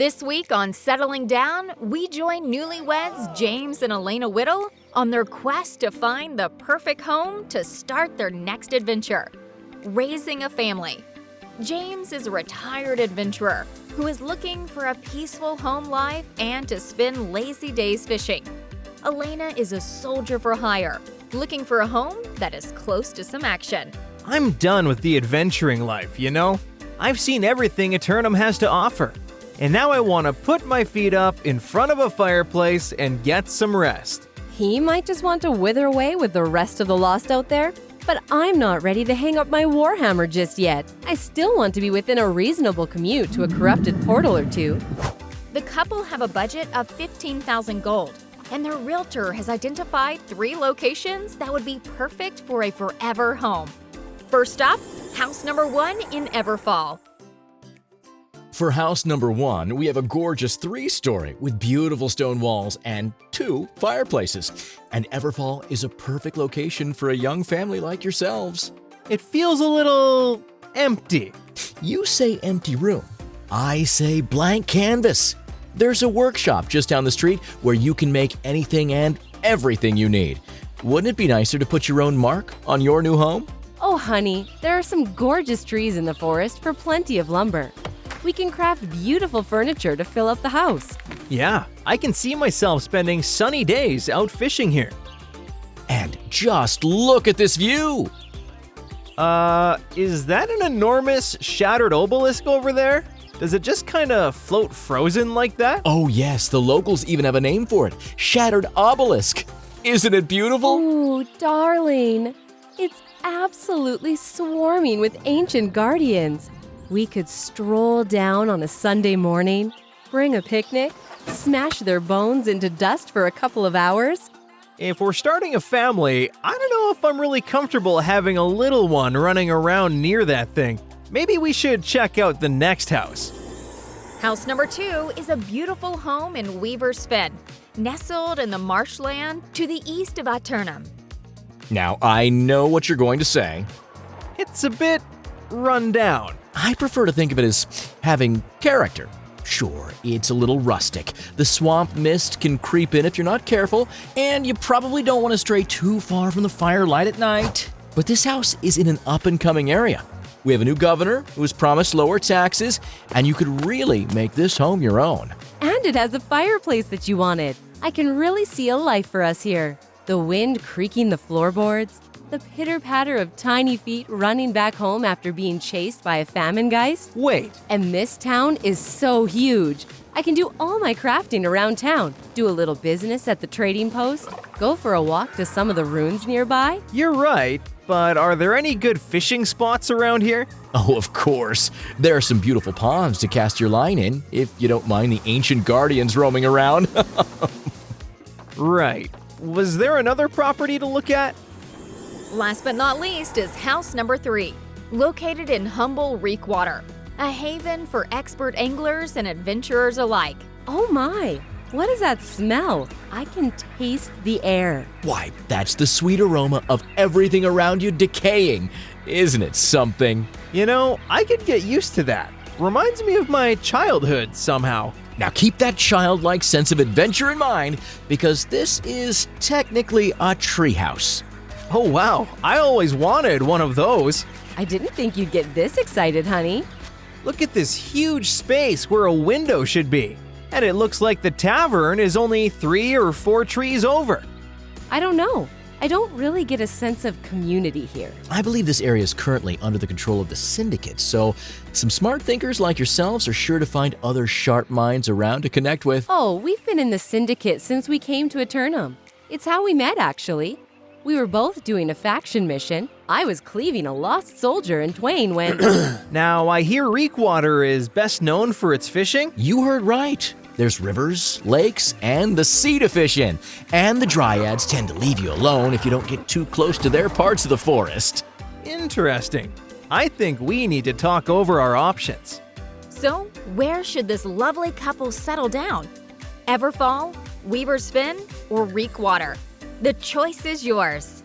This week on Settling Down, we join newlyweds James and Elena Whittle on their quest to find the perfect home to start their next adventure, raising a family. James is a retired adventurer who is looking for a peaceful home life and to spend lazy days fishing. Elena is a soldier for hire, looking for a home that is close to some action. I'm done with the adventuring life, you know? I've seen everything Eternum has to offer. And now I want to put my feet up in front of a fireplace and get some rest. He might just want to wither away with the rest of the lost out there, but I'm not ready to hang up my warhammer just yet. I still want to be within a reasonable commute to a corrupted portal or two. The couple have a budget of 15,000 gold, and their realtor has identified 3 locations that would be perfect for a forever home. First up, house number 1 in Everfall. For house number 1, we have a gorgeous 3-story with beautiful stone walls and 2 fireplaces. And Everfall is a perfect location for a young family like yourselves. It feels a little empty. You say empty room. I say blank canvas. There's a workshop just down the street where you can make anything and everything you need. Wouldn't it be nicer to put your own mark on your new home? Oh, honey, there are some gorgeous trees in the forest for plenty of lumber. We can craft beautiful furniture to fill up the house. Yeah, I can see myself spending sunny days out fishing here. And just look at this view! Is that an enormous shattered obelisk over there? Does it just kinda float frozen like that? Oh yes, the locals even have a name for it. Shattered obelisk. Isn't it beautiful? Ooh, darling. It's absolutely swarming with ancient guardians. We could stroll down on a Sunday morning, bring a picnic, smash their bones into dust for a couple of hours. If we're starting a family, I don't know if I'm really comfortable having a little one running around near that thing. Maybe we should check out the next house. House number 2 is a beautiful home in Weaver's Fen, nestled in the marshland to the east of Eternum. Now, I know what you're going to say. It's a bit run down. I prefer to think of it as having character. Sure, it's a little rustic. The swamp mist can creep in if you're not careful, and you probably don't want to stray too far from the firelight at night. But this house is in an up-and-coming area. We have a new governor who has promised lower taxes, and you could really make this home your own. And it has a fireplace that you wanted. I can really see a life for us here. The wind creaking the floorboards, the pitter-patter of tiny feet running back home after being chased by a famine geist. Wait, And this town is so huge. I can do all my crafting around town, do a little business at the trading post, go for a walk to some of the ruins nearby. you're right, but are there any good fishing spots around here? Oh, of course. There are some beautiful ponds to cast your line in, if you don't mind the ancient guardians roaming around. Right. Was there another property to look at? Last but not least is house number 3, located in humble Reekwater, a haven for expert anglers and adventurers alike. Oh my, what is that smell? I can taste the air. Why, that's the sweet aroma of everything around you decaying. Isn't it something? You know, I could get used to that. Reminds me of my childhood somehow. Now keep that childlike sense of adventure in mind, because this is technically a treehouse. Oh wow, I always wanted one of those. I didn't think you'd get this excited, honey. Look at this huge space where a window should be. And it looks like the tavern is only 3 or 4 trees over. I don't know. I don't really get a sense of community here. I believe this area is currently under the control of the syndicate, so some smart thinkers like yourselves are sure to find other sharp minds around to connect with. Oh, we've been in the syndicate since we came to Eternum. It's how we met, actually. We were both doing a faction mission. I was cleaving a lost soldier in twain when… Now, I hear Reekwater is best known for its fishing. You heard right. There's rivers, lakes, and the sea to fish in. And the dryads tend to leave you alone if you don't get too close to their parts of the forest. Interesting. I think we need to talk over our options. So, where should this lovely couple settle down? Everfall, Weaver's Fen, or Reekwater? The choice is yours.